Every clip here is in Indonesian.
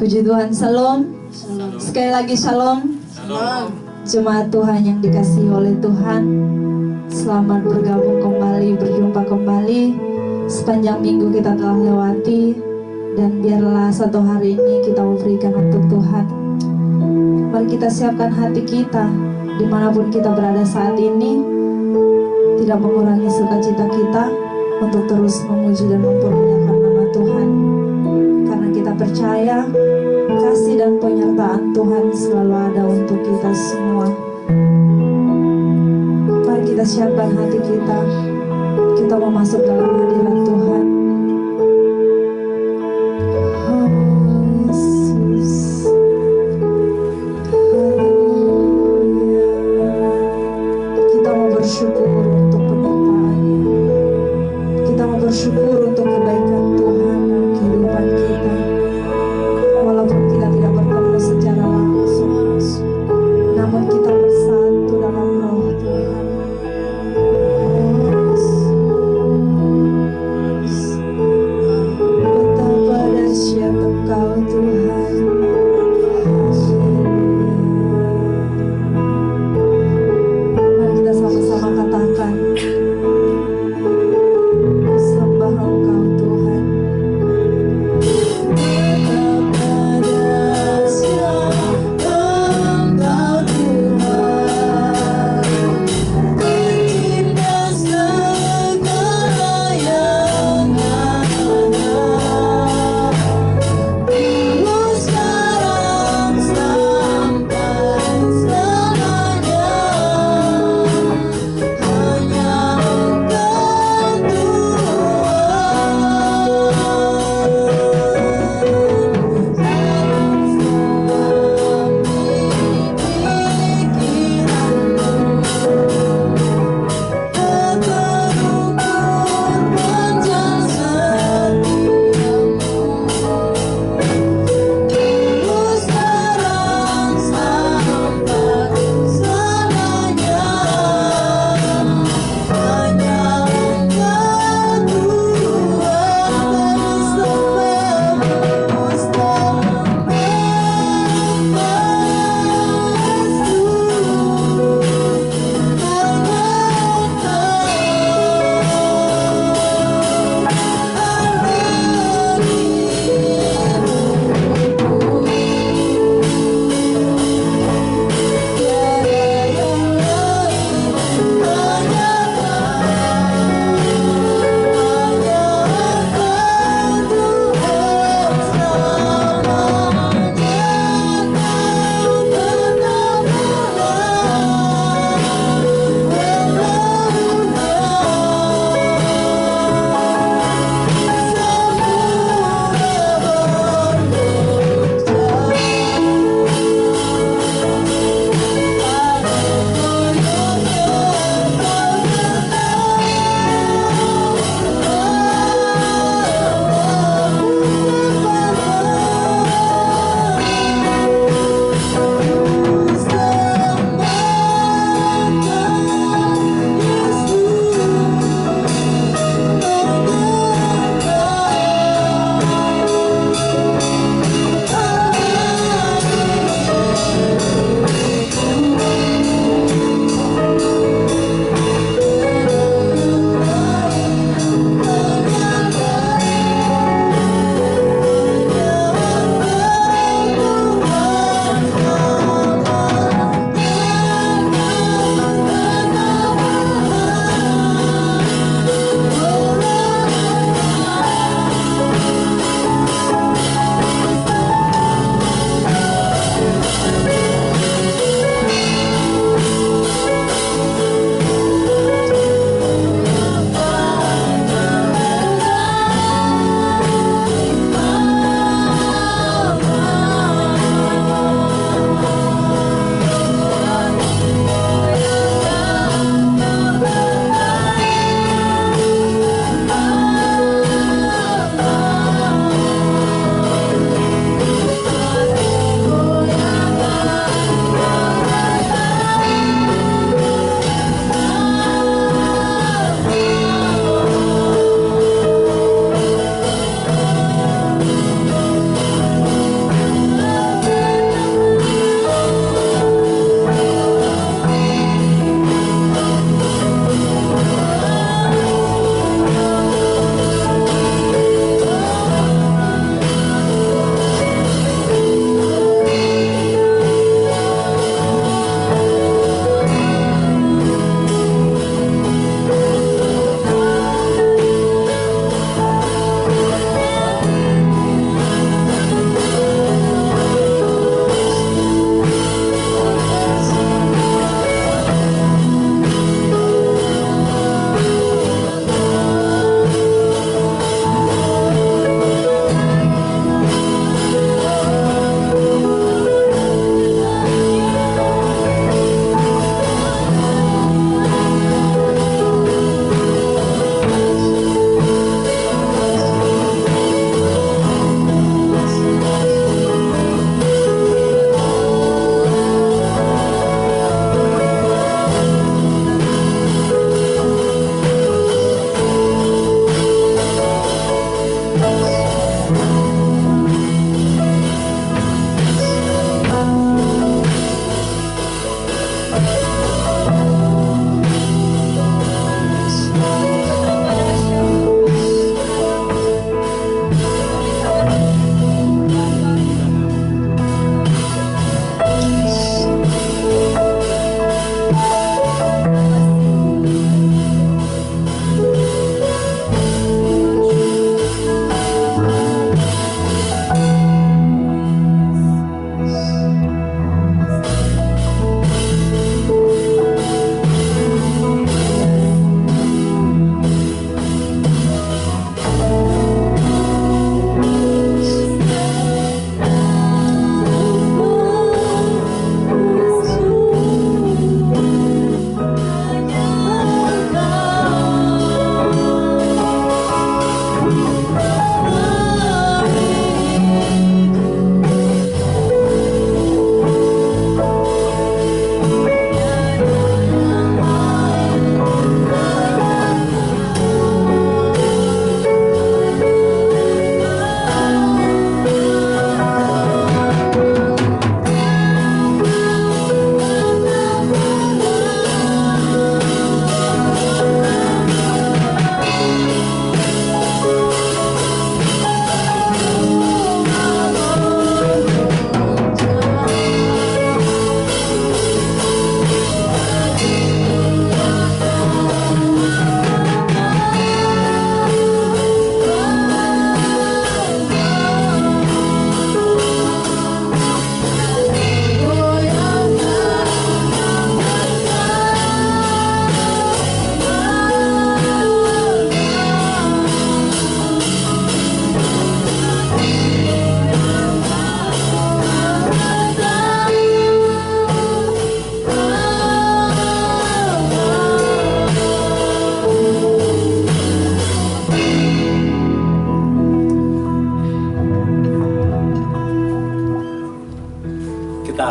Puji Tuhan, Shalom. Sekali lagi Shalom. Jemaat Tuhan yang dikasihi oleh Tuhan, selamat bergabung kembali, berjumpa kembali. Sepanjang minggu kita telah lewati, dan biarlah satu hari ini kita berikan untuk Tuhan. Mari kita siapkan hati kita, dimanapun kita berada saat ini, tidak mengurangi sukacita kita untuk terus memuji dan mempermuliakan nama Tuhan. Karena kita percaya kasih dan penyertaan Tuhan selalu ada untuk kita semua. Mari kita siapkan hati kita, kita mau masuk dalam hadirat Tuhan. Kita mau bersyukur untuk penyertaan-Nya. Kita mau bersyukur untuk kebaikan Tuhan dalam kehidupan kita. Walaupun kita tidak bertemu secara langsung, namun kita bersatu dalam roh Tuhan.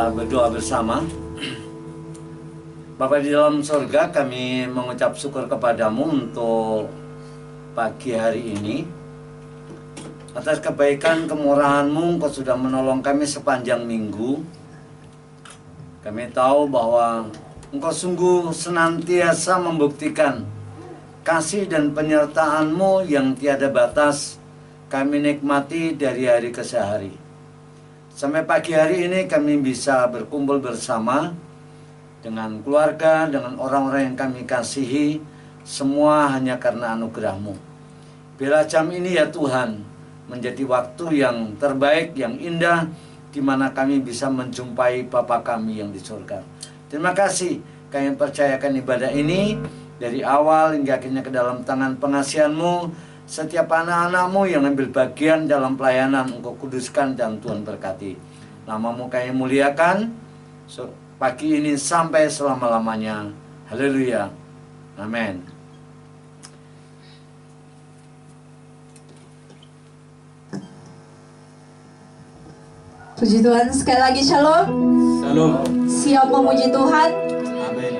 kita berdoa bersama. Bapa di dalam surga, kami mengucap syukur kepadamu untuk pagi hari ini. Atas kebaikan kemurahan-Mu, Engkau sudah menolong kami sepanjang minggu. Kami tahu bahwa Engkau sungguh senantiasa membuktikan kasih dan penyertaan-Mu yang tiada batas kami nikmati dari hari ke hari. Sampai pagi hari ini kami bisa berkumpul bersama dengan keluarga, dengan orang-orang yang kami kasihi, semua hanya karena anugerah-Mu. Bila jam ini ya Tuhan, menjadi waktu yang terbaik, yang indah, di mana kami bisa menjumpai Bapa kami yang di surga. Terima kasih kami percayakan ibadah ini dari awal hingga akhirnya ke dalam tangan pengasihan-Mu. Setiap anak-anak-Mu yang ambil bagian dalam pelayanan, Engkau kuduskan dan Tuhan berkati. Nama-Mu kami muliakan pagi ini sampai selama-lamanya. Haleluya. Amin. Puji Tuhan, sekali lagi shalom. Shalom. Siap memuji Tuhan. Amin.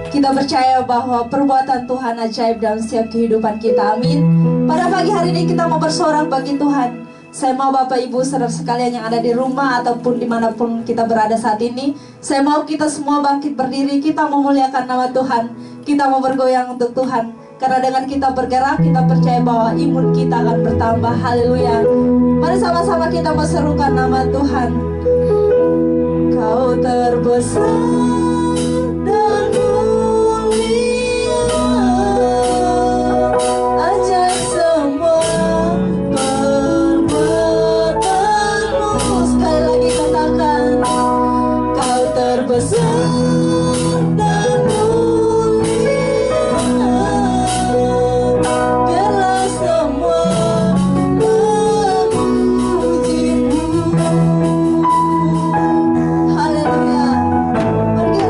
Kita percaya bahwa perbuatan Tuhan ajaib dalam setiap kehidupan kita. Amin. Pada pagi hari ini kita mau bersorak bagi Tuhan. Saya mau Bapak Ibu saudara sekalian yang ada di rumah ataupun dimanapun kita berada saat ini, saya mau kita semua bangkit berdiri. Kita memuliakan nama Tuhan. Kita mau bergoyang untuk Tuhan. Karena dengan kita bergerak, kita percaya bahwa imun kita akan bertambah. Haleluya. Mari sama-sama kita berserukan nama Tuhan. Kau terbesar dan mulia, ajaib semua perbuatanmu. Sekali lagi katakan, kau terbesar dan mulia, biarlah semua memujimu. Haleluya. Mari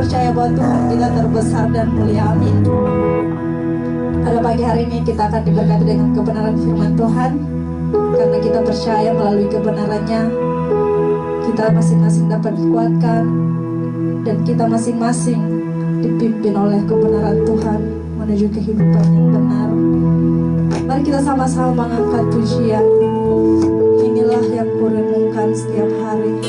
percaya bahwa Tuhan kita terbesar dan mulia. Amin. Pada pagi hari ini kita akan diberkati dengan kebenaran firman Tuhan. Karena kita percaya melalui kebenarannya, kita masing-masing dapat dikuatkan, dan kita masing-masing dipimpin oleh kebenaran Tuhan menuju kehidupan yang benar. Mari kita sama-sama mengangkat pujian. Inilah yang kurenungkan setiap hari.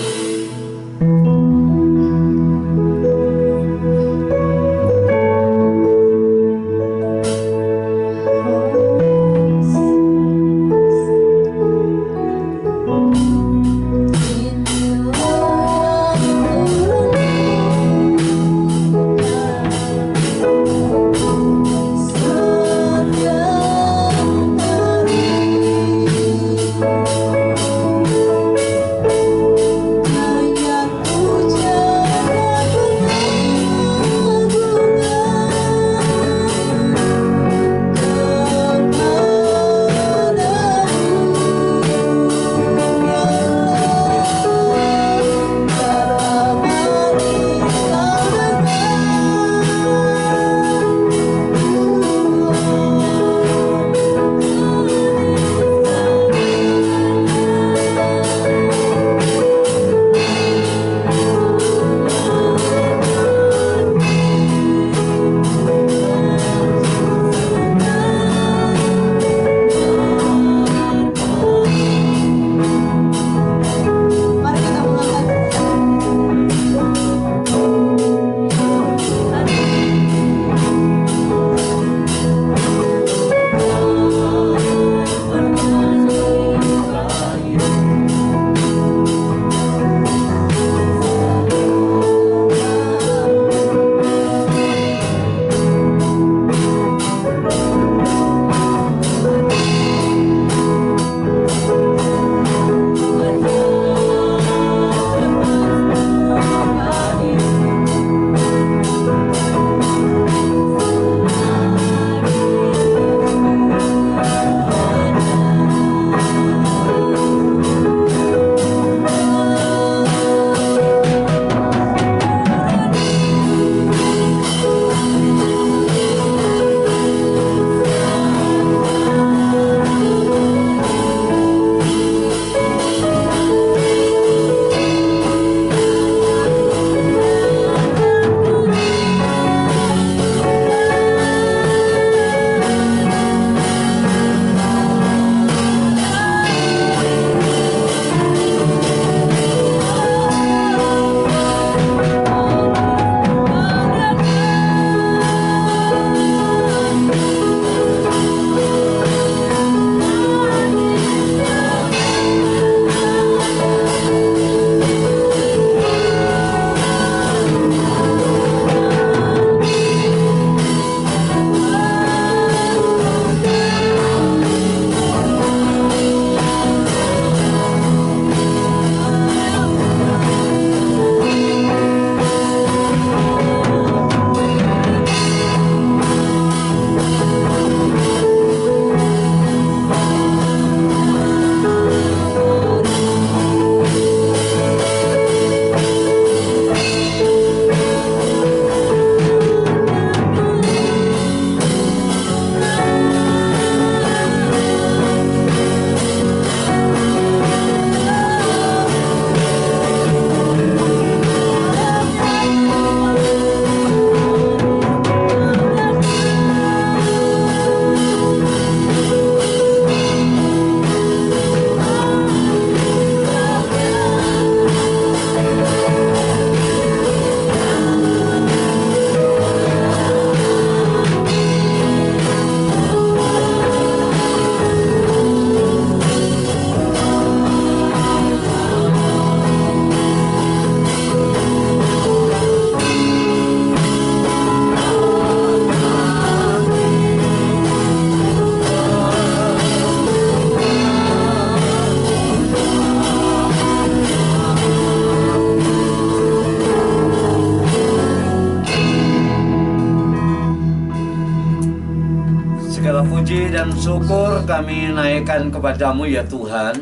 puji dan syukur kami naikkan kepadamu ya Tuhan.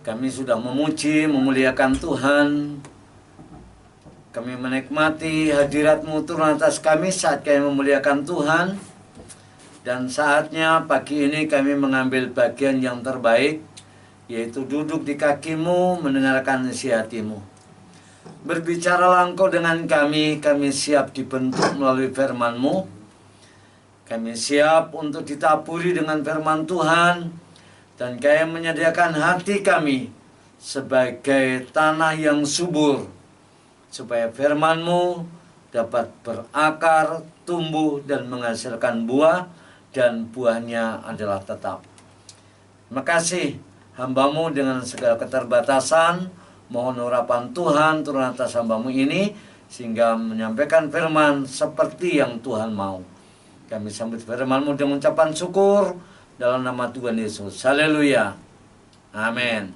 Kami sudah memuji, memuliakan Tuhan. Kami menikmati hadirat-Mu turun atas kami saat kami memuliakan Tuhan. Dan saatnya pagi ini kami mengambil bagian yang terbaik, yaitu duduk di kaki-Mu, mendengarkan isi hati-Mu. Berbicaralah Engkau dengan kami siap dibentuk melalui firman-Mu. Kami siap untuk ditaburi dengan firman Tuhan, dan kami menyediakan hati kami sebagai tanah yang subur, supaya firman-Mu dapat berakar, tumbuh, dan menghasilkan buah, dan buahnya adalah tetap. Terima kasih hamba-Mu dengan segala keterbatasan. Mohon urapan Tuhan turun atas hamba-Mu ini, sehingga menyampaikan firman seperti yang Tuhan mau. Kami sambut firman-Mu dengan ucapan syukur dalam nama Tuhan Yesus. Haleluya. Amin.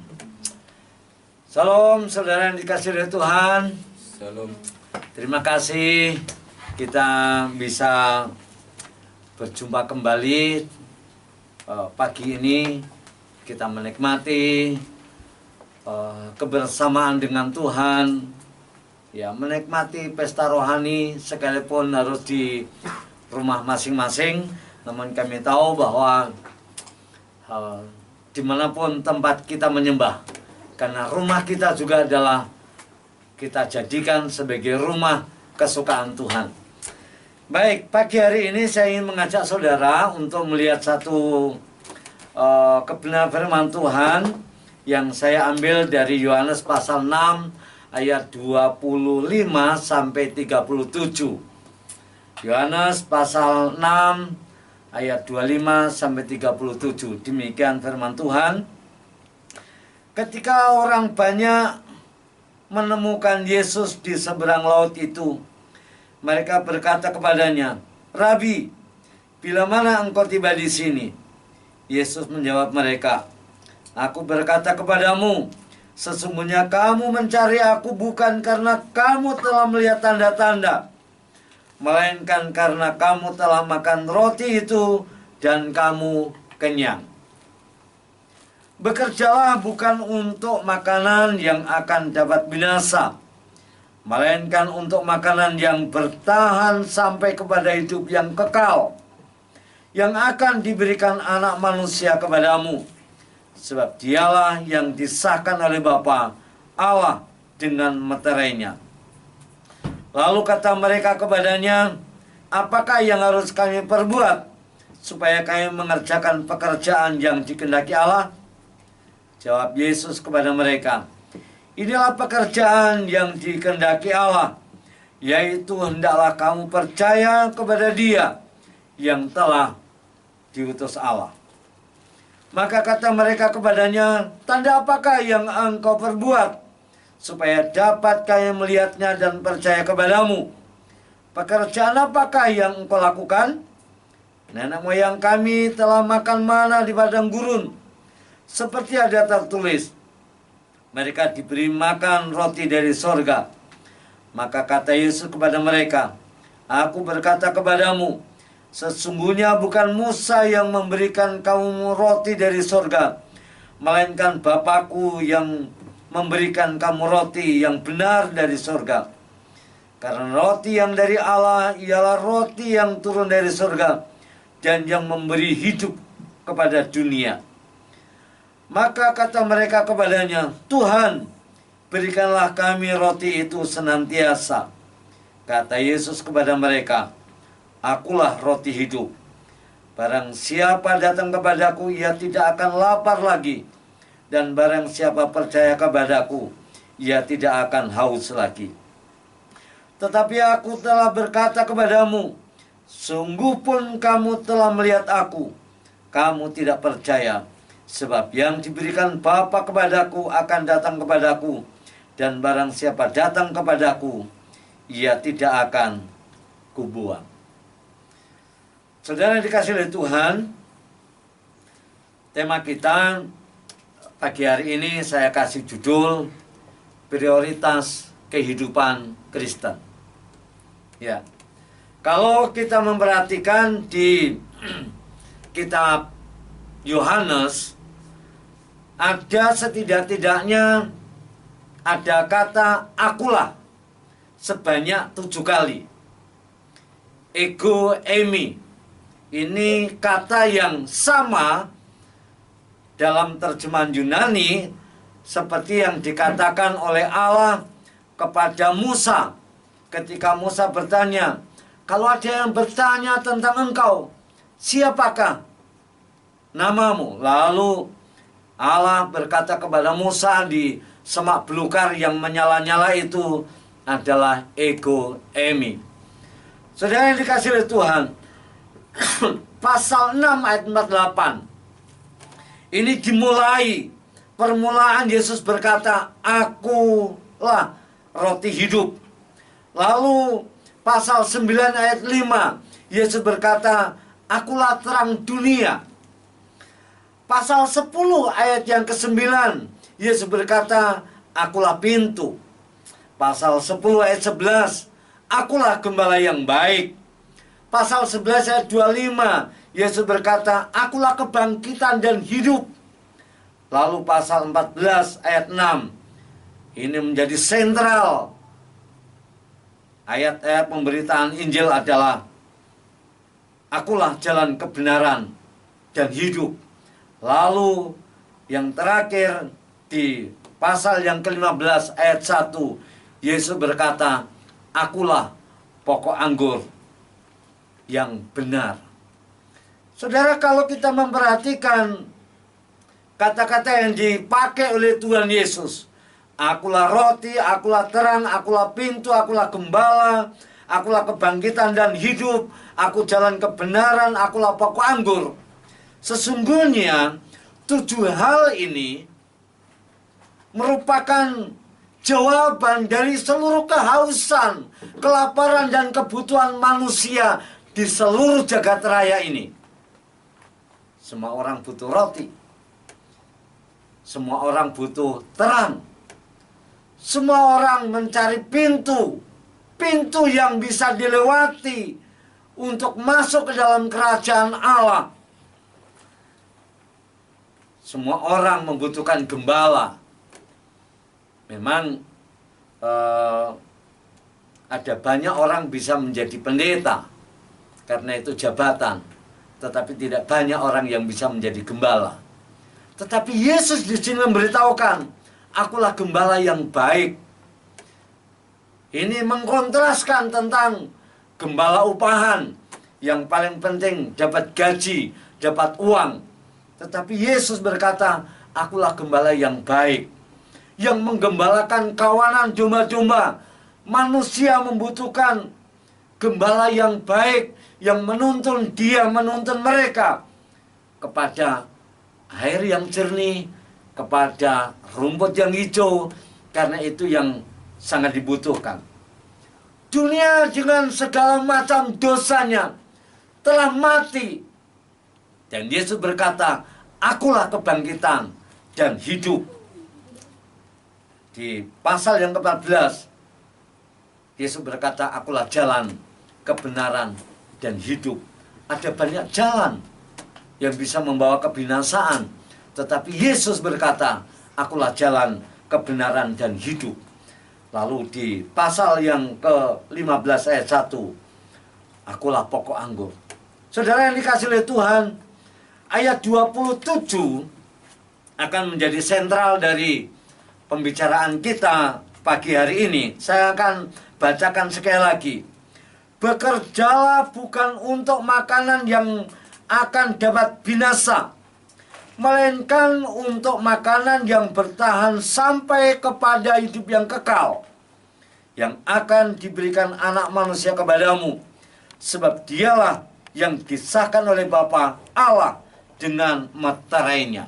Salam saudara yang dikasihi oleh Tuhan. Salam. Terima kasih kita bisa berjumpa kembali pagi ini. Kita menikmati kebersamaan dengan Tuhan, ya, menikmati pesta rohani sekalipun harus di rumah masing-masing. Namun kami tahu bahwa dimanapun tempat kita menyembah, karena rumah kita juga adalah kita jadikan sebagai rumah kesukaan Tuhan. Baik, pagi hari ini saya ingin mengajak saudara untuk melihat satu kebenaran firman Tuhan yang saya ambil dari Yohanes pasal 6 ayat 25 sampai 37. Yohanes pasal 6 ayat 25 sampai 37. Demikian firman Tuhan. Ketika orang banyak menemukan Yesus di seberang laut itu, mereka berkata kepadanya, "Rabi, bila mana engkau tiba di sini?" Yesus menjawab mereka, "Aku berkata kepadamu, sesungguhnya kamu mencari aku bukan karena kamu telah melihat tanda-tanda, melainkan karena kamu telah makan roti itu dan kamu kenyang. Bekerjalah bukan untuk makanan yang akan dapat binasa, melainkan untuk makanan yang bertahan sampai kepada hidup yang kekal, yang akan diberikan Anak Manusia kepadamu. Sebab dialah yang disahkan oleh Bapa Allah dengan meterainya." Lalu kata mereka kepadanya, "Apakah yang harus kami perbuat supaya kami mengerjakan pekerjaan yang dikehendaki Allah?" Jawab Yesus kepada mereka, "Inilah pekerjaan yang dikehendaki Allah, yaitu hendaklah kamu percaya kepada Dia yang telah diutus Allah." Maka kata mereka kepadanya, "Tanda apakah yang engkau perbuat, supaya dapat kami melihatnya dan percaya kepadamu? Pekerjaan apakah yang engkau lakukan? Nenek moyang kami telah makan mana di padang gurun, seperti ada tertulis, mereka diberi makan roti dari sorga." Maka kata Yesus kepada mereka, "Aku berkata kepadamu, sesungguhnya bukan Musa yang memberikan kamu roti dari sorga, melainkan Bapakku yang memberikan kamu roti yang benar dari sorga. Karena roti yang dari Allah ialah roti yang turun dari sorga dan yang memberi hidup kepada dunia." Maka kata mereka kepadanya, "Tuhan, berikanlah kami roti itu senantiasa." Kata Yesus kepada mereka, "Akulah roti hidup. Barang siapa datang kepadaku, ia tidak akan lapar lagi. Dan barang siapa percaya kepadaku, ia tidak akan haus lagi. Tetapi aku telah berkata kepadamu, sungguh pun kamu telah melihat aku, kamu tidak percaya. Sebab yang diberikan Bapa kepadaku akan datang kepadaku, dan barang siapa datang kepadaku, ia tidak akan kubuang." Saudara dikasih oleh Tuhan, tema kita pagi hari ini saya kasih judul prioritas kehidupan Kristen. Ya, kalau kita memperhatikan di kitab Yohanes, ada setidak-tidaknya ada kata akulah sebanyak 7 kali. Ego eimi. Ini kata yang sama dalam terjemahan Yunani seperti yang dikatakan oleh Allah kepada Musa ketika Musa bertanya, kalau ada yang bertanya tentang engkau, siapakah namamu? Lalu Allah berkata kepada Musa di semak belukar yang menyala-nyala itu adalah ego eimi. Saudara yang dikasih oleh Tuhan, pasal 6 ayat 48 ini dimulai, permulaan Yesus berkata, akulah roti hidup. Lalu pasal 9 ayat 5 Yesus berkata, akulah terang dunia. Pasal 10 ayat yang ke-9 Yesus berkata, akulah pintu. Pasal 10 ayat 11, akulah gembala yang baik. Pasal 11 ayat 25 Yesus berkata, akulah kebangkitan dan hidup. Lalu pasal 14 ayat 6 ini menjadi sentral. Ayat-ayat pemberitaan Injil adalah, akulah jalan kebenaran dan hidup. Lalu yang terakhir di pasal yang ke-15 ayat 1 Yesus berkata, akulah pokok anggur yang benar. Saudara, kalau kita memperhatikan kata-kata yang dipakai oleh Tuhan Yesus, akulah roti, akulah terang, akulah pintu, akulah gembala, akulah kebangkitan dan hidup, aku jalan kebenaran, akulah pokok anggur. Sesungguhnya 7 hal ini merupakan jawaban dari seluruh kehausan, kelaparan dan kebutuhan manusia di seluruh jagat raya ini. Semua orang butuh roti. Semua orang butuh terang. Semua orang mencari pintu. Pintu yang bisa dilewati untuk masuk ke dalam kerajaan Allah. Semua orang membutuhkan gembala. Memang ada banyak orang bisa menjadi pendeta karena itu jabatan, tetapi tidak banyak orang yang bisa menjadi gembala. Tetapi Yesus di sini memberitahukan, akulah gembala yang baik. Ini mengkontraskan tentang gembala upahan yang paling penting dapat gaji, dapat uang. Tetapi Yesus berkata, akulah gembala yang baik, yang menggembalakan kawanan domba-domba. Manusia membutuhkan gembala yang baik, yang menuntun dia, menuntun mereka kepada air yang jernih, kepada rumput yang hijau, karena itu yang sangat dibutuhkan. Dunia dengan segala macam dosanya telah mati. Dan Yesus berkata, akulah kebangkitan dan hidup. Di pasal yang ke-14, Yesus berkata, akulah jalan, kebenaran, dan hidup. Ada banyak jalan yang bisa membawa kebinasaan, tetapi Yesus berkata, akulah jalan, kebenaran, dan hidup. Lalu di pasal yang ke-15 ayat 1, akulah pokok anggur. Saudara yang dikasih oleh Tuhan, ayat 27 akan menjadi sentral dari pembicaraan kita pagi hari ini. Saya akan bacakan sekali lagi. Bekerjalah bukan untuk makanan yang akan dapat binasa, melainkan untuk makanan yang bertahan sampai kepada hidup yang kekal, yang akan diberikan Anak Manusia kepadamu. Sebab dialah yang disahkan oleh Bapa Allah dengan meterainya.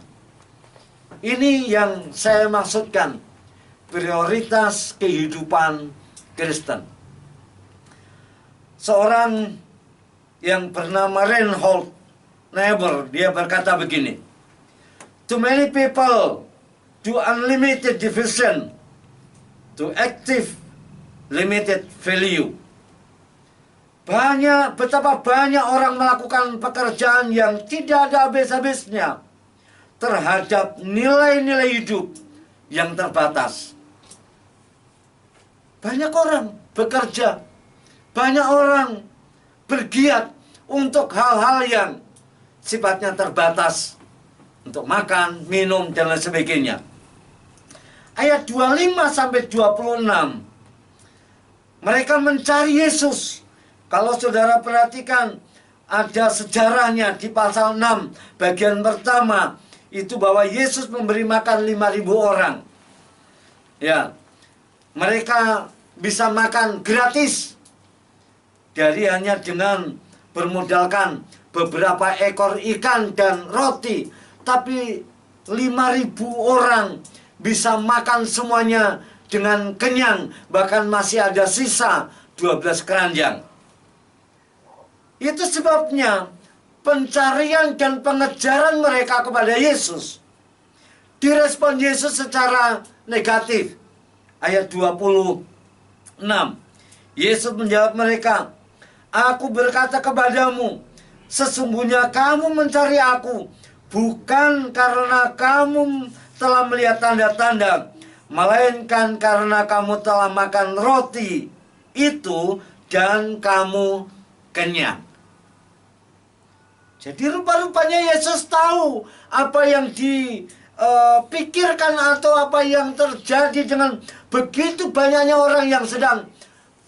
Ini yang saya maksudkan, prioritas kehidupan Kristen. Seorang yang bernama Reinhold Niebuhr, dia berkata begini, too many people do unlimited division to active limited value. Betapa banyak orang melakukan pekerjaan yang tidak ada habis-habisnya terhadap nilai-nilai hidup yang terbatas. Banyak orang bekerja. Banyak orang bergiat untuk hal-hal yang sifatnya terbatas, untuk makan, minum, dan lain sebagainya. Ayat 25 sampai 26, mereka mencari Yesus. Kalau saudara perhatikan, ada sejarahnya di pasal 6, bagian pertama, itu bahwa Yesus memberi makan 5.000 orang. Ya, mereka bisa makan gratis dari hanya dengan bermodalkan beberapa ekor ikan dan roti. Tapi 5.000 orang bisa makan semuanya dengan kenyang. Bahkan masih ada sisa 12 keranjang. Itu sebabnya pencarian dan pengejaran mereka kepada Yesus direspon Yesus secara negatif. Ayat 26, Yesus menjawab mereka, "Aku berkata kepadamu, sesungguhnya kamu mencari aku bukan karena kamu telah melihat tanda-tanda, melainkan karena kamu telah makan roti itu dan kamu kenyang." Jadi rupa-rupanya Yesus tahu apa yang dipikirkan atau apa yang terjadi dengan begitu banyaknya orang yang sedang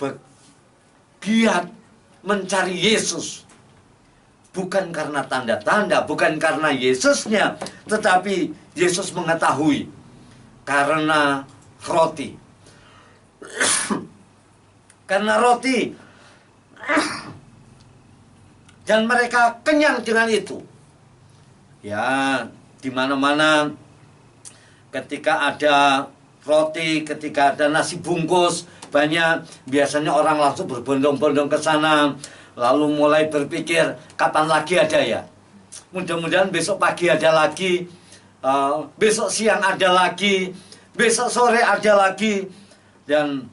bergiat mencari Yesus. Bukan karena tanda-tanda, bukan karena Yesusnya, tetapi Yesus mengetahui karena roti. Karena roti. Dan mereka kenyang dengan itu. Ya, di mana-mana ketika ada roti, ketika ada nasi bungkus banyak, biasanya orang langsung berbondong-bondong ke sana, lalu mulai berpikir, kapan lagi ada ya? Mudah-mudahan besok pagi ada lagi, besok siang ada lagi, besok sore ada lagi, dan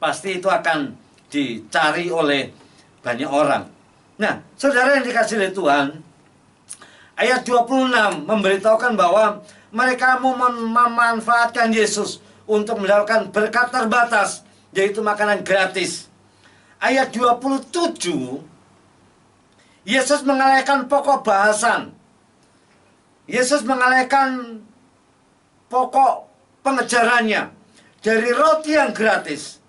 pasti itu akan dicari oleh banyak orang. Nah, saudara yang dikasih oleh Tuhan, ayat 26 memberitahukan bahwa mereka mau memanfaatkan Yesus untuk mendapatkan berkat terbatas, yaitu makanan gratis. Ayat 27, Yesus mengalihkan pokok bahasan. Yesus mengalihkan pokok pengejarannya dari roti yang gratis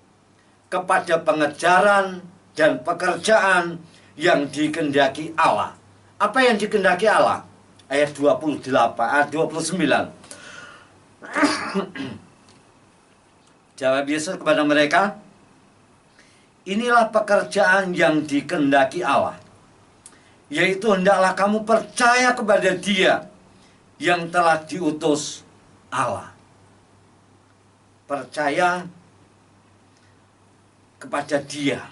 kepada pengejaran dan pekerjaan yang dikehendaki Allah. Apa yang dikehendaki Allah? Ayat 28, ayat 29. Jawab Yesus kepada mereka, "Inilah pekerjaan yang dikehendaki Allah, yaitu hendaklah kamu percaya kepada Dia yang telah diutus Allah." Percaya kepada Dia.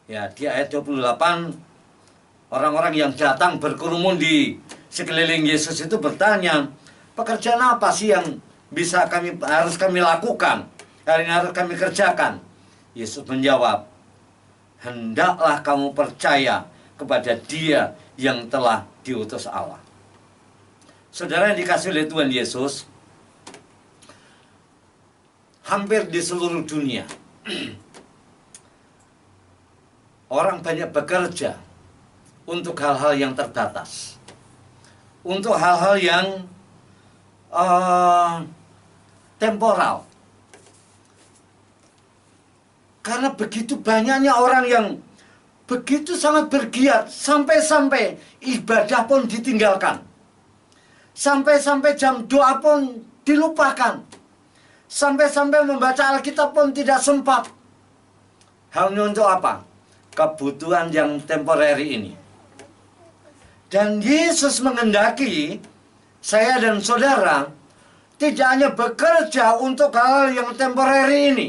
Ya, di ayat 28, orang-orang yang datang berkerumun di sekeliling Yesus itu bertanya, "Pekerjaan apa sih yang harus kami lakukan? Hari ini harus kami kerjakan?" Yesus menjawab, "Hendaklah kamu percaya kepada Dia yang telah diutus Allah." Saudara yang dikasih oleh Tuhan Yesus, hampir di seluruh dunia orang banyak bekerja untuk hal-hal yang terbatas, untuk hal-hal yang temporal. Karena begitu banyaknya orang yang begitu sangat bergiat, sampai-sampai ibadah pun ditinggalkan, sampai-sampai jam doa pun dilupakan, sampai-sampai membaca Alkitab pun tidak sempat. Hanya untuk apa? Kebutuhan yang temporary ini. Dan Yesus menghendaki saya dan saudara tidak hanya bekerja untuk hal yang temporary ini,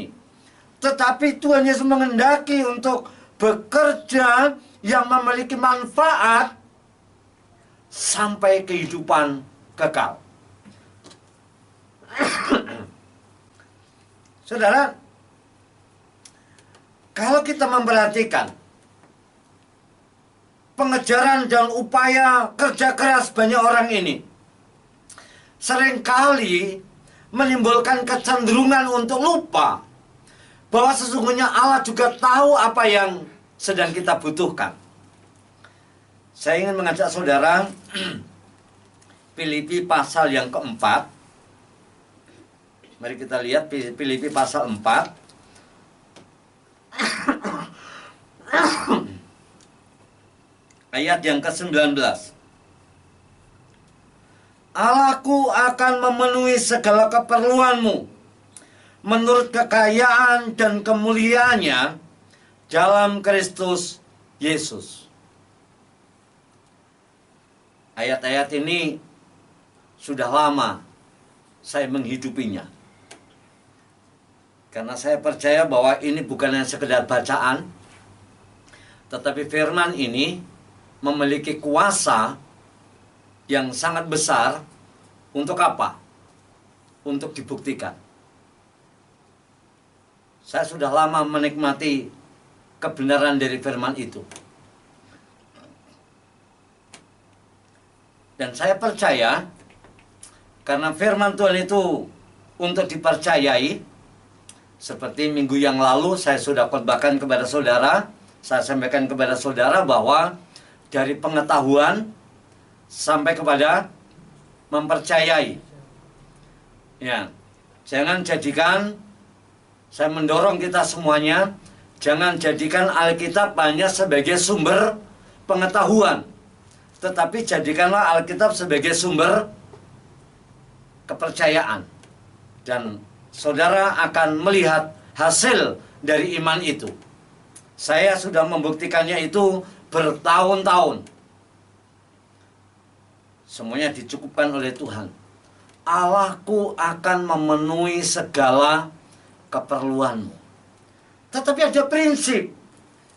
tetapi Tuhan Yesus menghendaki untuk bekerja yang memiliki manfaat sampai kehidupan kekal. Saudara, kalau kita memperhatikan pengejaran dan upaya kerja keras banyak orang ini, seringkali menimbulkan kecenderungan untuk lupa bahwa sesungguhnya Allah juga tahu apa yang sedang kita butuhkan. Saya ingin mengajak saudara Filipi pasal yang keempat. Mari kita lihat Filipi pasal 4. Ayat yang ke-19. Allahku akan memenuhi segala keperluanmu menurut kekayaan dan kemuliaannya dalam Kristus Yesus. Ayat-ayat ini sudah lama saya menghidupinya. Karena saya percaya bahwa ini bukan hanya sekedar bacaan, tetapi firman ini memiliki kuasa yang sangat besar. Untuk apa? Untuk dibuktikan. Saya sudah lama menikmati kebenaran dari firman itu. Dan saya percaya, karena firman Tuhan itu untuk dipercayai, seperti minggu yang lalu saya sudah khotbahkan kepada saudara, saya sampaikan kepada saudara bahwa dari pengetahuan sampai kepada mempercayai. Ya, jangan jadikan, saya mendorong kita semuanya, jangan jadikan Alkitab hanya sebagai sumber pengetahuan, tetapi jadikanlah Alkitab sebagai sumber kepercayaan. Dan saudara akan melihat hasil dari iman itu. Saya sudah membuktikannya itu bertahun-tahun. Semuanya dicukupkan oleh Tuhan. Allahku akan memenuhi segala keperluanmu. Tetapi ada prinsip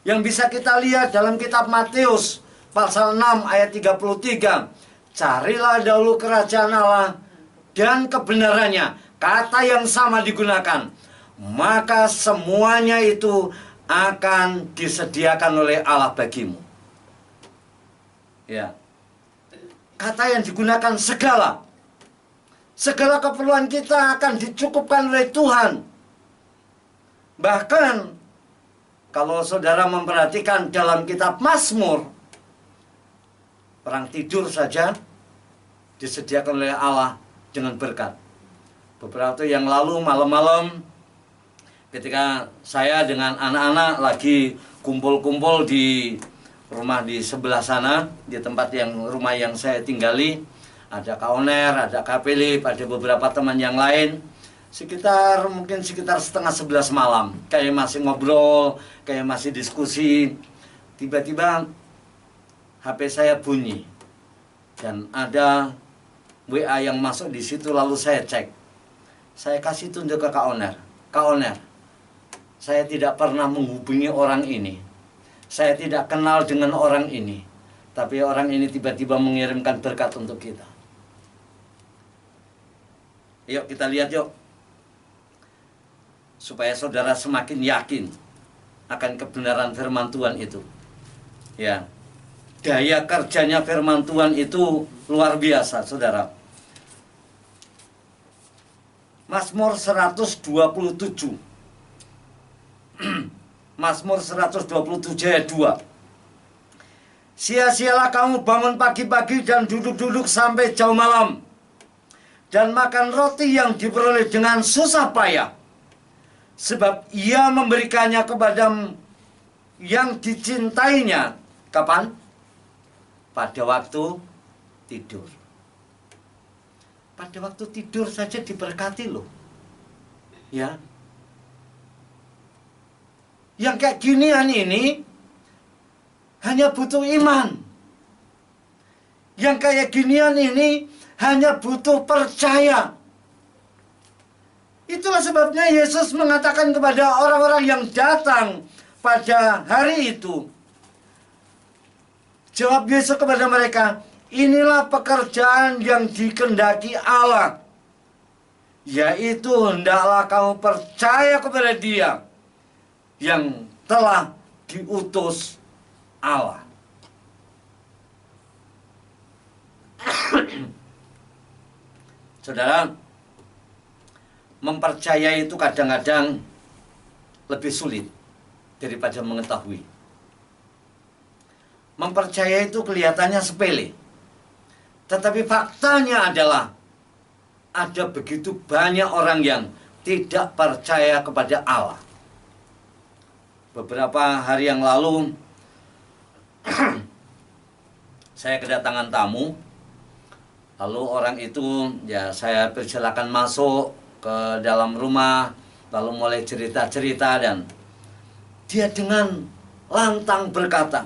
yang bisa kita lihat dalam kitab Matius pasal 6 ayat 33. Carilah dahulu kerajaan Allah dan kebenarannya. Kata yang sama digunakan. Maka semuanya itu akan disediakan oleh Allah bagimu. Ya. Kata yang digunakan segala. Segala keperluan kita akan dicukupkan oleh Tuhan. Bahkan kalau saudara memperhatikan dalam kitab Mazmur, orang tidur saja disediakan oleh Allah dengan berkat. Beberapa waktu yang lalu malam-malam ketika saya dengan anak-anak lagi kumpul-kumpul di rumah di sebelah sana, di tempat rumah yang saya tinggali, ada Kak Oner, ada Kak Philip, ada beberapa teman yang lain. Mungkin sekitar 10:30 malam, kayak masih ngobrol, kayak masih diskusi. Tiba-tiba HP saya bunyi dan ada WA yang masuk di situ, lalu saya cek. Saya kasih tunjuk ke Kak Oner. Kak Oner, saya tidak pernah menghubungi orang ini. Saya tidak kenal dengan orang ini. Tapi orang ini tiba-tiba mengirimkan berkat untuk kita. Yuk kita lihat yuk. Supaya saudara semakin yakin akan kebenaran firman Tuhan itu. Ya. Daya kerjanya firman Tuhan itu luar biasa, saudara. Mazmur 127. Mazmur 127 ayat 2. Sia-sialah kamu bangun pagi-pagi dan duduk-duduk sampai jauh malam, dan makan roti yang diperoleh dengan susah payah, sebab ia memberikannya kepada yang dicintainya. Kapan? Pada waktu tidur. Pada waktu tidur saja diberkati loh. Ya. Yang kayak ginian ini hanya butuh iman. Yang kayak ginian ini hanya butuh percaya. Itulah sebabnya Yesus mengatakan kepada orang-orang yang datang pada hari itu. Jawab Yesus kepada mereka, inilah pekerjaan yang dikehendaki Allah, yaitu hendaklah kamu percaya kepada Dia yang telah diutus Allah. Saudara, mempercayai itu kadang-kadang lebih sulit daripada mengetahui. Mempercayai itu kelihatannya sepele, tetapi faktanya adalah ada begitu banyak orang yang tidak percaya kepada Allah. Beberapa hari yang lalu saya kedatangan tamu. Lalu orang itu ya saya persilakan masuk ke dalam rumah, lalu mulai cerita-cerita, dan dia dengan lantang berkata,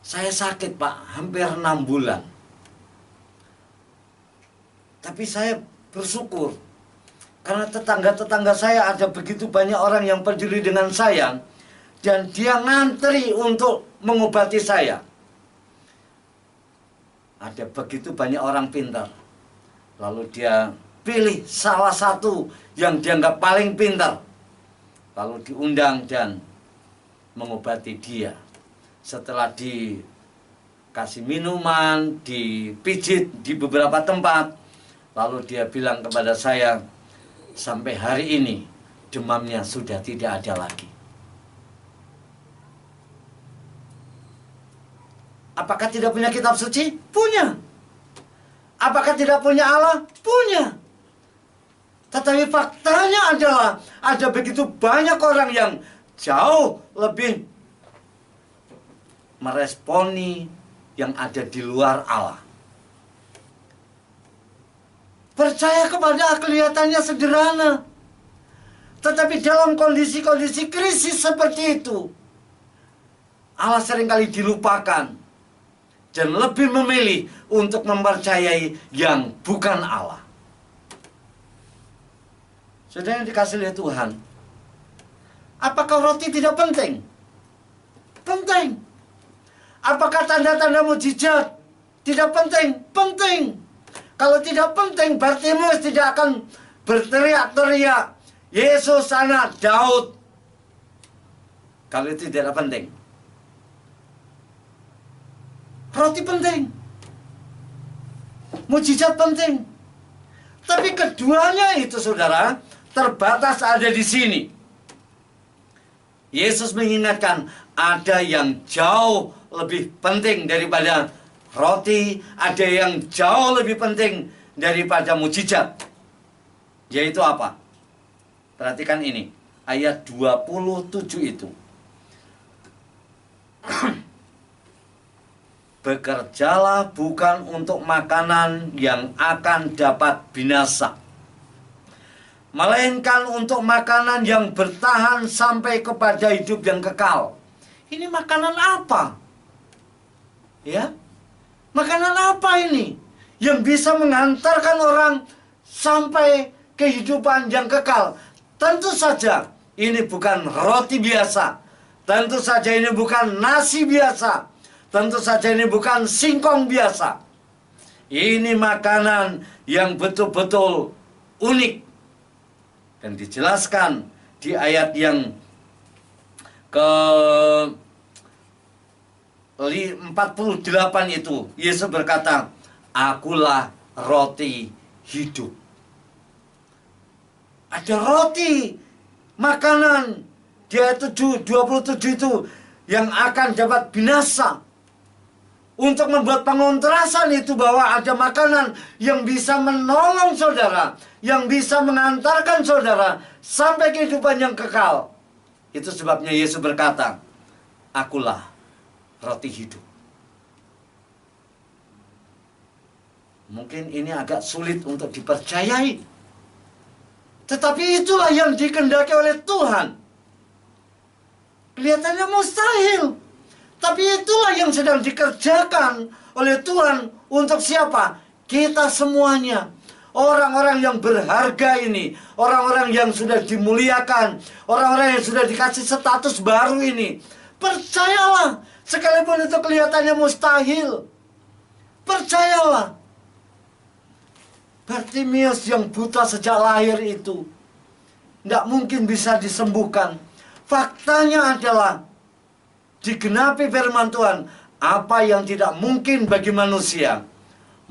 "Saya sakit Pak, hampir 6 bulan. Tapi saya bersyukur karena tetangga-tetangga saya ada begitu banyak orang yang peduli dengan saya, dan dia ngantri untuk mengobati saya. Ada begitu banyak orang pintar. Lalu dia pilih salah satu yang dianggap paling pintar, lalu diundang dan mengobati dia. Setelah dikasih minuman, dipijit di beberapa tempat, lalu dia bilang kepada saya, sampai hari ini demamnya sudah tidak ada lagi." Apakah tidak punya kitab suci? Punya. Apakah tidak punya Allah? Punya. Tetapi faktanya adalah ada begitu banyak orang yang jauh lebih meresponi yang ada di luar Allah. Percaya kepada kelihatannya sederhana, tetapi dalam kondisi-kondisi krisis seperti itu, Allah seringkali dilupakan dan lebih memilih untuk mempercayai yang bukan Allah. Saudara yang dikasihi oleh Tuhan, apakah roti tidak penting? Penting. Apakah tanda-tanda mujizat tidak penting? Penting. Kalau tidak penting, Bartimeus tidak akan berteriak-teriak, "Yesus anak Daud." Kalau itu tidak penting. Roti penting, mujizat penting, tapi keduanya itu saudara terbatas ada di sini. Yesus mengingatkan ada yang jauh lebih penting daripada roti, ada yang jauh lebih penting daripada mujizat. Yaitu apa? Perhatikan ini, ayat 27 itu. Bekerjalah bukan untuk makanan yang akan dapat binasa, melainkan untuk makanan yang bertahan sampai kepada hidup yang kekal. Ini makanan apa? Ya, makanan apa ini yang bisa mengantarkan orang sampai kehidupan yang kekal? Tentu saja ini bukan roti biasa. Tentu saja ini bukan nasi biasa. Tentu saja ini bukan singkong biasa. Ini makanan yang betul-betul unik. Dan dijelaskan di ayat yang ke-48 itu. Yesus berkata, "Akulah roti hidup." Ada roti, makanan di ayat 27 itu yang akan dapat binasa. Untuk membuat pengontrasan itu bahwa ada makanan yang bisa menolong saudara, yang bisa mengantarkan saudara sampai kehidupan yang kekal. Itu sebabnya Yesus berkata, "Akulah roti hidup." Mungkin ini agak sulit untuk dipercayai, tetapi itulah yang dikehendaki oleh Tuhan. Kelihatannya mustahil, tapi itulah yang sedang dikerjakan oleh Tuhan untuk siapa? Kita semuanya. Orang-orang yang berharga ini, orang-orang yang sudah dimuliakan, orang-orang yang sudah dikasih status baru ini. Percayalah, sekalipun itu kelihatannya mustahil. Percayalah. Bartimeus yang buta sejak lahir itu tidak mungkin bisa disembuhkan. Faktanya adalah digenapi firman Tuhan, apa yang tidak mungkin bagi manusia,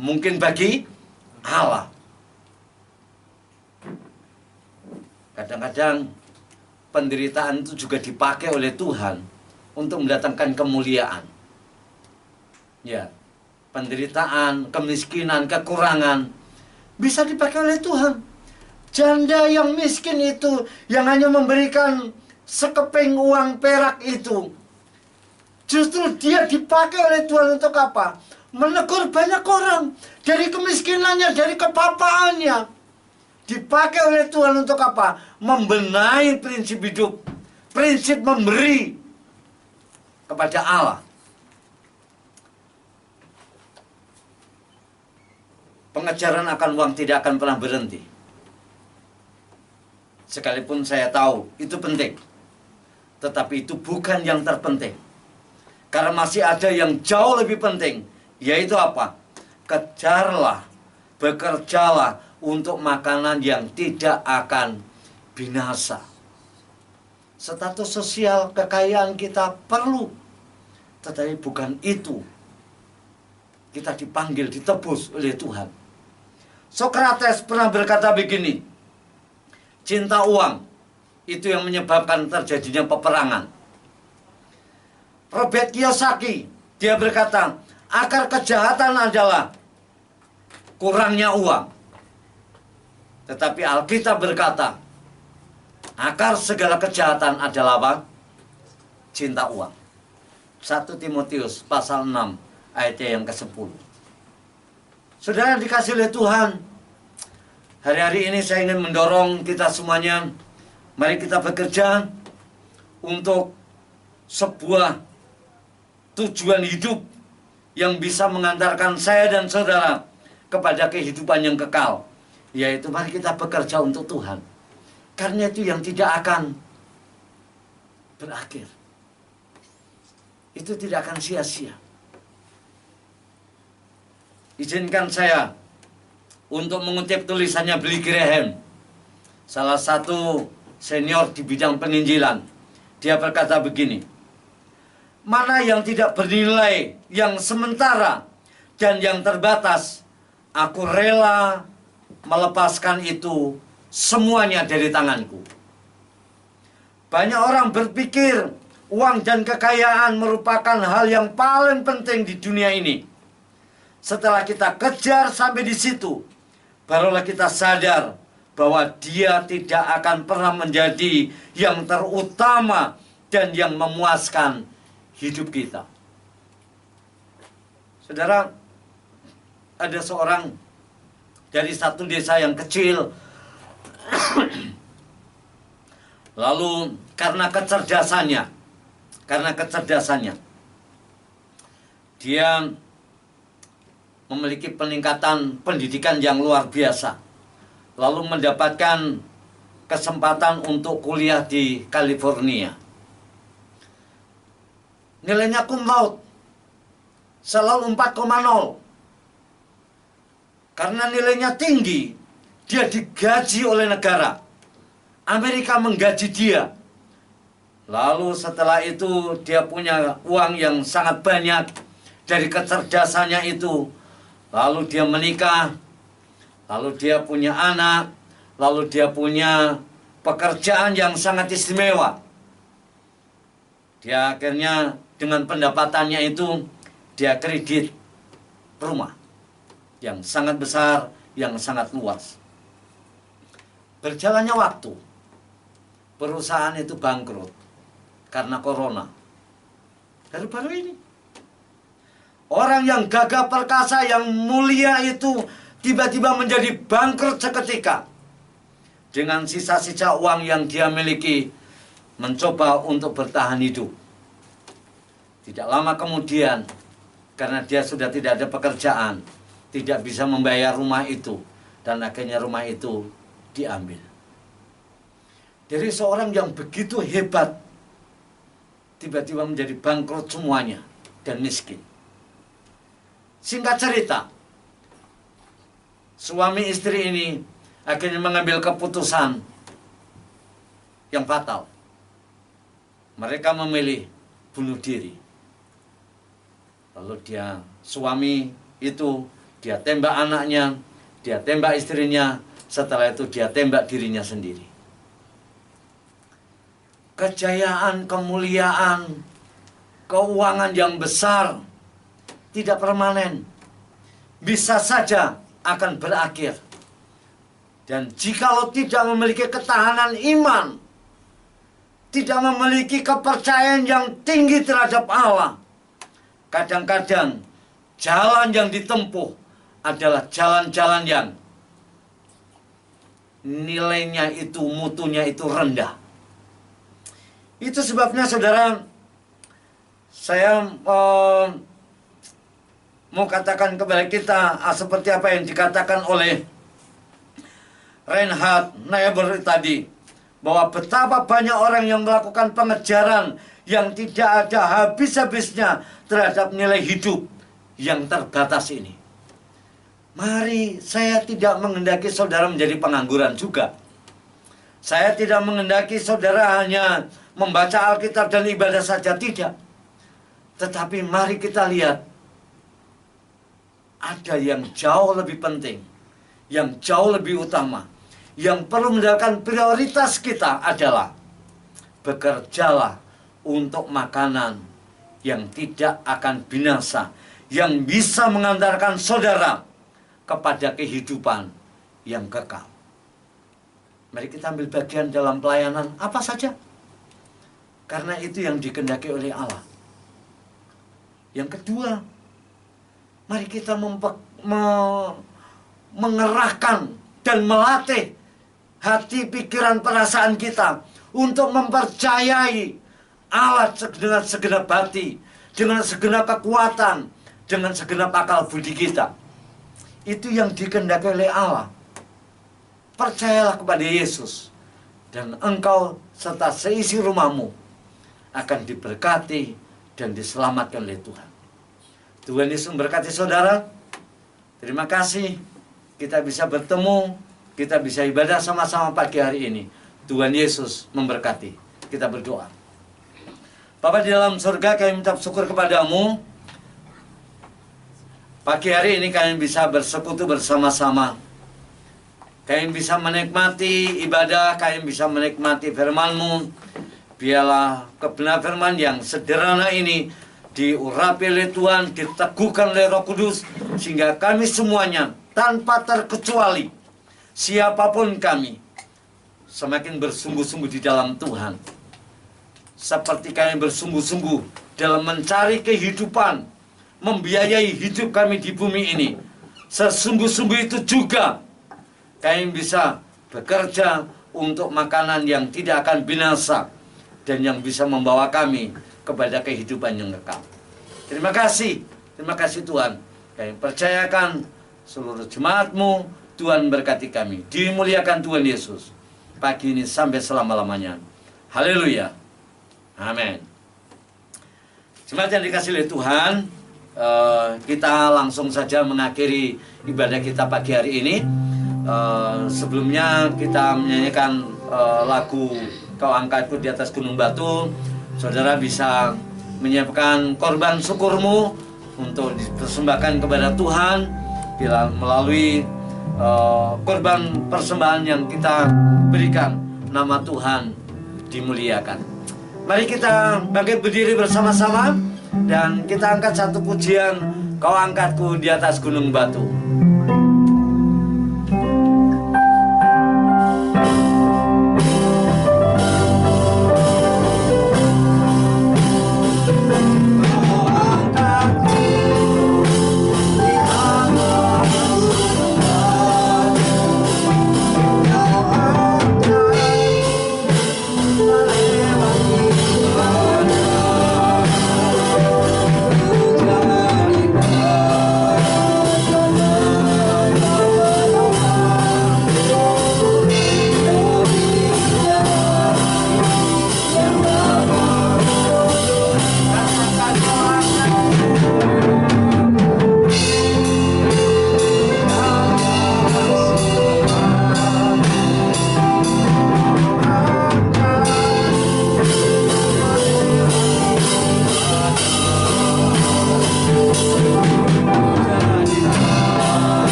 mungkin bagi Allah. Kadang-kadang penderitaan itu juga dipakai oleh Tuhan untuk mendatangkan kemuliaan. Ya, penderitaan, kemiskinan, kekurangan bisa dipakai oleh Tuhan. Janda yang miskin itu, yang hanya memberikan sekeping uang perak itu, justru dia dipakai oleh Tuhan untuk apa? Menegur banyak orang dari kemiskinannya, dari kepapaannya. Dipakai oleh Tuhan untuk apa? Membenahi prinsip hidup, prinsip memberi kepada Allah. Pengejaran akan uang tidak akan pernah berhenti. Sekalipun saya tahu itu penting, tetapi itu bukan yang terpenting. Karena masih ada yang jauh lebih penting, yaitu apa? Kejarlah, bekerjalah untuk makanan yang tidak akan binasa. Status sosial, kekayaan kita perlu, tetapi bukan itu. Kita dipanggil, ditebus oleh Tuhan. Sokrates pernah berkata begini, cinta uang itu yang menyebabkan terjadinya peperangan. Robert Kiyosaki, dia berkata, akar kejahatan adalah kurangnya uang. Tetapi Alkitab berkata, akar segala kejahatan adalah apa? Cinta uang. 1 Timotius pasal 6 ayatnya yang ke-10. Saudara dikasih oleh Tuhan, hari-hari ini saya ingin mendorong kita semuanya, mari kita bekerja untuk sebuah tujuan hidup yang bisa mengantarkan saya dan saudara kepada kehidupan yang kekal. Yaitu mari kita bekerja untuk Tuhan. Karena itu yang tidak akan berakhir. Itu tidak akan sia-sia. Izinkan saya untuk mengutip tulisannya Billy Graham, salah satu senior di bidang penginjilan. Dia berkata begini, mana yang tidak bernilai, yang sementara, dan yang terbatas, aku rela melepaskan itu semuanya dari tanganku. Banyak orang berpikir uang dan kekayaan merupakan hal yang paling penting di dunia ini. Setelah kita kejar sampai di situ, barulah kita sadar bahwa dia tidak akan pernah menjadi yang terutama dan yang memuaskan hidup kita. Saudara, ada seorang dari satu desa yang kecil, lalu karena kecerdasannya, dia memiliki peningkatan pendidikan yang luar biasa, lalu mendapatkan kesempatan untuk kuliah di California. Nilainya cum laude, selalu 4,0. Karena nilainya tinggi, dia digaji oleh negara. Amerika menggaji dia. Lalu setelah itu dia punya uang yang sangat banyak dari kecerdasannya itu. Lalu dia menikah, lalu dia punya anak, lalu dia punya pekerjaan yang sangat istimewa. Dia akhirnya dengan pendapatannya itu, dia kredit rumah yang sangat besar, yang sangat luas. Berjalannya waktu, perusahaan itu bangkrut karena corona. Baru-baru ini. Orang yang gagah perkasa, yang mulia itu tiba-tiba menjadi bangkrut seketika. Dengan sisa-sisa uang yang dia miliki, mencoba untuk bertahan hidup. Tidak lama kemudian, karena dia sudah tidak ada pekerjaan, tidak bisa membayar rumah itu, dan akhirnya rumah itu diambil. Dari seorang yang begitu hebat, tiba-tiba menjadi bangkrut semuanya dan miskin. Singkat cerita, suami istri ini akhirnya mengambil keputusan yang fatal. Mereka memilih bunuh diri. Lalu suami itu, dia tembak anaknya, dia tembak istrinya, setelah itu dia tembak dirinya sendiri. kejayaan, kemuliaan, keuangan yang besar tidak permanen. Bisa saja akan berakhir. Dan jikalau tidak memiliki ketahanan iman, tidak memiliki kepercayaan yang tinggi terhadap Allah, kadang-kadang jalan yang ditempuh adalah jalan-jalan yang nilainya itu, mutunya itu rendah. Itu sebabnya saudara, saya mau katakan kepada kita seperti apa yang dikatakan oleh Reinhard Niebuhr tadi, bahwa betapa banyak orang yang melakukan pengejaran yang tidak ada habis-habisnya terhadap nilai hidup yang terbatas ini. Mari, saya tidak menghendaki saudara menjadi pengangguran juga. Saya tidak menghendaki saudara hanya membaca Alkitab dan ibadah saja, tidak. Tetapi mari kita lihat, ada yang jauh lebih penting, yang jauh lebih utama, yang perlu mendapatkan prioritas kita adalah bekerjalah untuk makanan yang tidak akan binasa, yang bisa mengantarkan saudara kepada kehidupan yang kekal. Mari kita ambil bagian dalam pelayanan apa saja, karena itu yang dikehendaki oleh Allah. Yang kedua, mari kita mengerahkan dan melatih hati, pikiran, perasaan kita untuk mempercayai Allah dengan segenap hati, dengan segenap kekuatan, dengan segenap akal budi kita. Itu yang dikehendaki oleh Allah. Percayalah kepada Yesus, dan engkau serta seisi rumahmu akan diberkati dan diselamatkan oleh Tuhan. Tuhan Yesus memberkati saudara. Terima kasih kita bisa bertemu, kita bisa ibadah sama-sama pagi hari ini. Tuhan Yesus memberkati. Kita berdoa. Bapa di dalam surga, kami minta syukur kepadamu. Pagi hari ini kami bisa bersekutu bersama-sama. Kami bisa menikmati ibadah, kami bisa menikmati firman-Mu. Biarlah kebenaran firman yang sederhana ini diurapi oleh Tuhan, diteguhkan oleh Roh Kudus, sehingga kami semuanya tanpa terkecuali, siapapun kami, semakin bersungguh-sungguh di dalam Tuhan. Seperti kami bersungguh-sungguh dalam mencari kehidupan, membiayai hidup kami di bumi ini, sesungguh-sungguh itu juga kami bisa bekerja untuk makanan yang tidak akan binasa dan yang bisa membawa kami kepada kehidupan yang kekal. Terima kasih Tuhan. Kami percayakan seluruh jemaat-Mu, Tuhan berkati kami. Dimuliakan Tuhan Yesus pagi ini sampai selama-lamanya. Haleluya. Amin. Jemaat yang dikasihi oleh Tuhan, kita langsung saja mengakhiri ibadah kita pagi hari ini. Sebelumnya kita menyanyikan lagu Kau Angkatku di Atas Gunung Batu. Saudara bisa menyiapkan korban syukurmu untuk dipersembahkan kepada Tuhan bila melalui korban persembahan yang kita berikan. Nama Tuhan dimuliakan. Mari kita bangkit berdiri bersama-sama dan kita angkat satu pujian, Kau Angkatku di Atas Gunung Batu. Jangan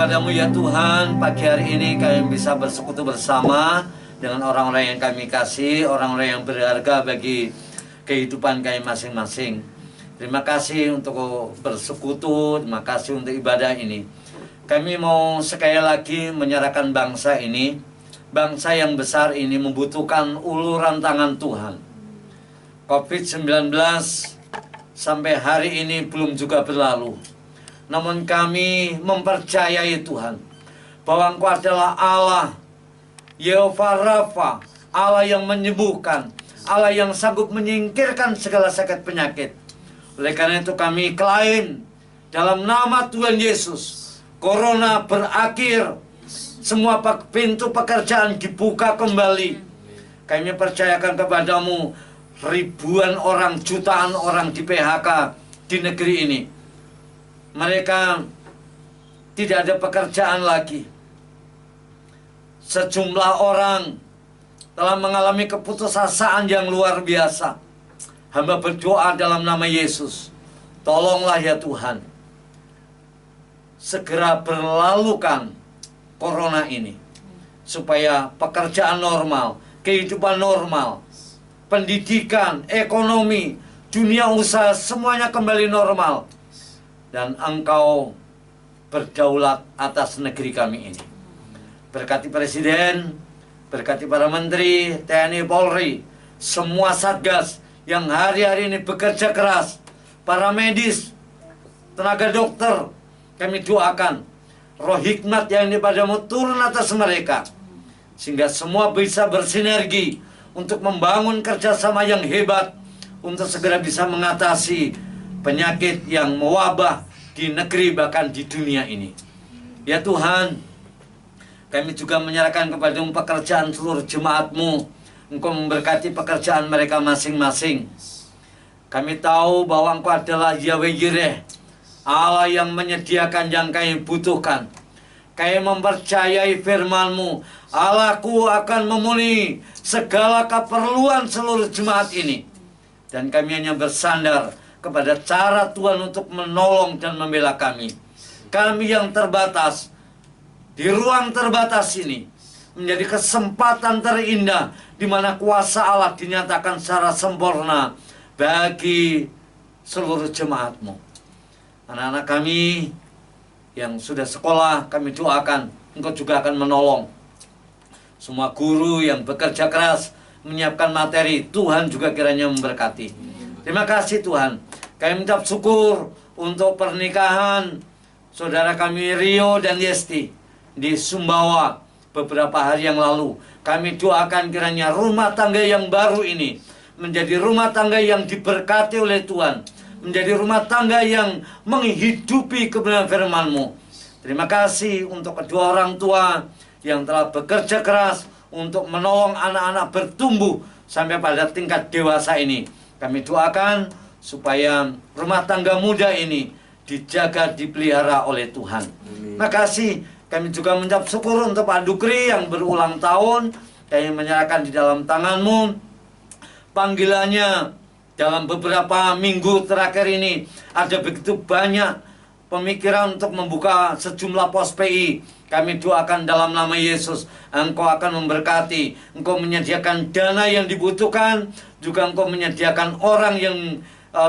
kepadamu ya Tuhan, pagi hari ini kami bisa bersekutu bersama dengan orang-orang yang kami kasih, orang-orang yang berharga bagi kehidupan kami masing-masing. Terima kasih untuk bersekutu, terima kasih untuk ibadah ini. Kami mau sekali lagi menyerahkan bangsa ini, bangsa yang besar ini membutuhkan uluran tangan Tuhan. COVID-19 sampai hari ini belum juga berlalu. Namun kami mempercayai Tuhan bahwa Engkau adalah Allah Yehova Rafa, Allah yang menyembuhkan, Allah yang sanggup menyingkirkan segala sakit penyakit. Oleh karena itu kami klaim dalam nama Tuhan Yesus, Corona berakhir, semua pintu pekerjaan dibuka kembali. Kami percayakan kepadamu, ribuan orang, jutaan orang di PHK di negeri ini. Mereka tidak ada pekerjaan lagi. Sejumlah orang telah mengalami keputusasaan yang luar biasa. Hamba berdoa dalam nama Yesus, tolonglah ya Tuhan, segera berlalukan Corona ini, supaya pekerjaan normal, kehidupan normal, pendidikan, ekonomi, dunia usaha, semuanya kembali normal. Dan Engkau berdaulat atas negeri kami ini. Berkati Presiden, berkati para Menteri, TNI, Polri, semua Satgas yang hari-hari ini bekerja keras, para medis, tenaga dokter, kami doakan roh hikmat yang daripada-Mu turun atas mereka, sehingga semua bisa bersinergi untuk membangun kerjasama yang hebat, untuk segera bisa mengatasi penyakit yang mewabah di negeri bahkan di dunia ini. Ya Tuhan, kami juga menyerahkan kepada-Mu pekerjaan seluruh jemaat-Mu. Engkau memberkati pekerjaan mereka masing-masing. Kami tahu bahwa Engkau adalah Yahweh Yireh, Allah yang menyediakan yang kami butuhkan. Kami mempercayai firman-Mu, Allahku akan memenuhi segala keperluan seluruh jemaat ini. Dan kami hanya bersandar kepada cara Tuhan untuk menolong dan membela kami. Kami yang terbatas, di ruang terbatas ini, menjadi kesempatan terindah di mana kuasa Allah dinyatakan secara sempurna bagi seluruh jemaat-Mu. Anak-anak kami yang sudah sekolah, kami doakan Engkau juga akan menolong. Semua guru yang bekerja keras menyiapkan materi, Tuhan juga kiranya memberkati. Terima kasih Tuhan. Kami mengucap syukur untuk pernikahan saudara kami Rio dan Yesti di Sumbawa beberapa hari yang lalu. Kami doakan kiranya rumah tangga yang baru ini menjadi rumah tangga yang diberkati oleh Tuhan, menjadi rumah tangga yang menghidupi kebenaran firman-Mu. Terima kasih untuk kedua orang tua yang telah bekerja keras untuk menolong anak-anak bertumbuh sampai pada tingkat dewasa ini. Kami doakan supaya rumah tangga muda ini dijaga, dipelihara oleh Tuhan. Terima kasih. Kami juga mengucap syukur untuk Pak Dukri yang berulang tahun. Kami menyerahkan di dalam tangan-Mu. Panggilannya dalam beberapa minggu terakhir ini ada begitu banyak pemikiran untuk membuka sejumlah pos PI. Kami doakan dalam nama Yesus, Engkau akan memberkati, Engkau menyediakan dana yang dibutuhkan, juga Engkau menyediakan orang yang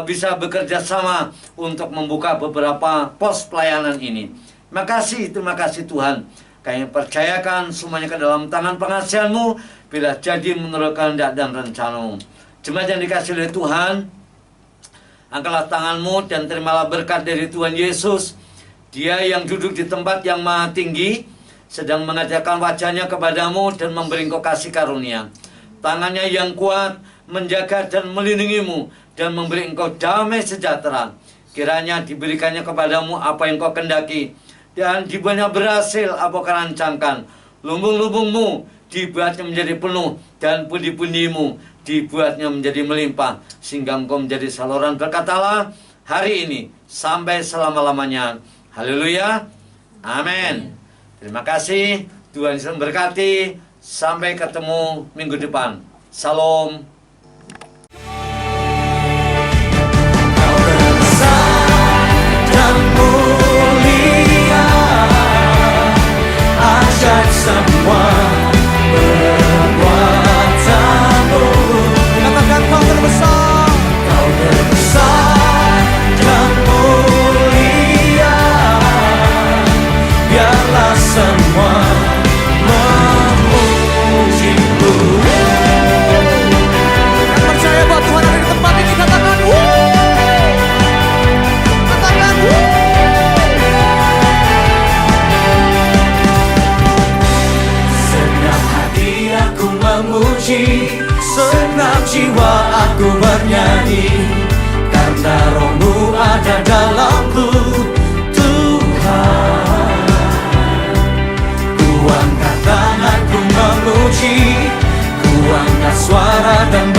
bisa bekerja sama untuk membuka beberapa pos pelayanan ini. Terima kasih Tuhan. Kami percayakan semuanya ke dalam tangan pengasihan-Mu, bila jadi menurut kehendak dan rencana-Mu. Jemaat yang dikasihi oleh Tuhan, angkatlah tangan-Mu dan terimalah berkat dari Tuhan Yesus. Dia yang duduk di tempat yang maha tinggi, sedang mengajarkan wajahnya kepadamu dan memberi Engkau kasih karunia. Tangannya yang kuat menjaga dan melindungimu dan memberi Engkau damai sejahtera. Kiranya diberikannya kepadamu apa yang Kau kendaki, dan dibuatnya berhasil apa Kau rancangkan. Lumbung-lumbungmu dibuatnya menjadi penuh, dan pundi-pundimu dibuatnya menjadi melimpah, sehingga Engkau menjadi saluran berkat Allah hari ini sampai selama-lamanya. Haleluya. Amin. Terima kasih. Tuhan Yesus memberkati. Sampai ketemu minggu depan. Salam. Dan mulia memuji, senang jiwa aku bernyanyi, karena roh-Mu ada dalamku, Tuhan. Ku angkat tanganku memuji, ku angkat suara dan